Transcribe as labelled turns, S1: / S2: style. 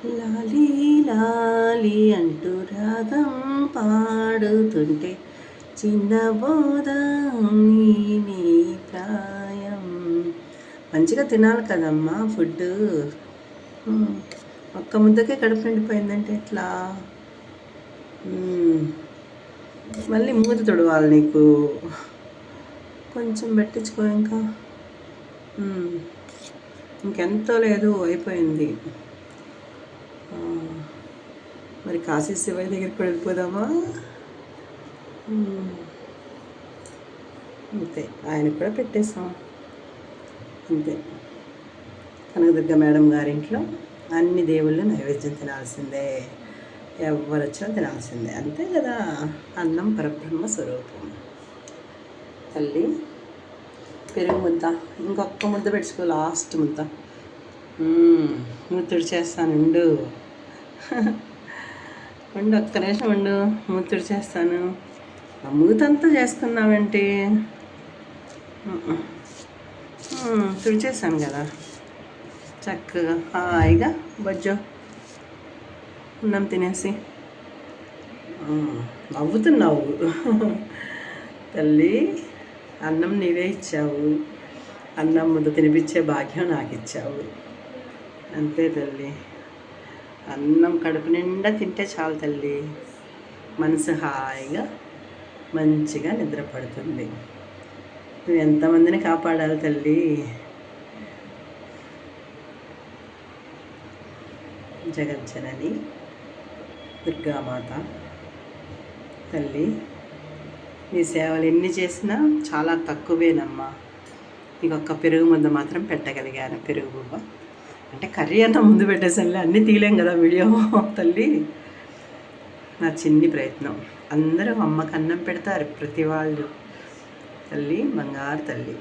S1: లాలీ లాలీ అంటూ రాగం పాడుతుంటే చిన్నబోద నీ ప్రాయం. మంచిగా తినాలి కదమ్మా ఫుడ్. ఒక్క ముద్దకే కడుపు నిండిపోయిందంటే ఎట్లా? మళ్ళీ మూత తుడవాలి నీకు. కొంచెం పెట్టించుకో ఇంకా. ఇంకెంతో లేదు, అయిపోయింది. మరి కాశీ శివయ్య దగ్గరికి వెళ్ళిపోదామా? అంతే, ఆయన కూడా పెట్టేసాం. అంతే. కనకదుర్గ మేడం గారింట్లో అన్ని దేవుళ్ళు నైవేద్యం తినాల్సిందే, ఎవరు వచ్చినా తినాల్సిందే, అంతే కదా. అన్నం పరబ్రహ్మ స్వరూపం. తల్లి పెరుగు ముద్ద, ఇంకొక ముద్ద పెట్టుకో, లాస్ట్ ముద్ద. ముత్తుడు చేస్తాను ఉండు. ఉండు, ఒక్క నిమిషం ఉండు, ముత్తుడు చేస్తాను. ఆ మూతంతా చేసుకున్నావంటే తుడిచేసాను కదా చక్కగా, హాయిగా బజ్జో అన్నం తినేసి నవ్వుతున్నావు. తల్లి, అన్నం నీవే ఇచ్చావు, అన్నం ముద్ద తినిపించే భాగ్యం నాకు ఇచ్చావు. అంతే తల్లి. అన్నం కడుపు నిండా తింటే చాలు తల్లి, మనసు హాయిగా మంచిగా నిద్రపడుతుంది. నువ్వు ఎంతమందిని కాపాడాలి తల్లి. జగజ్జనని దుర్గామాత తల్లి, నీ సేవలు ఎన్ని చేసినా చాలా తక్కువేనమ్మా. నీకు ఒక్క పెరుగు ముద్ద మాత్రం పెట్టగలిగాను. పెరుగు బువ్వ అంటే కర్రీ అన్న ముందు పెట్టేసానులే, అన్నీ తీయలేం కదా వీడియో. తల్లి, నా చిన్ని ప్రయత్నం. అందరూ అమ్మకు అన్నం పెడతారు ప్రతి వాళ్ళు. తల్లి, బంగారు తల్లి.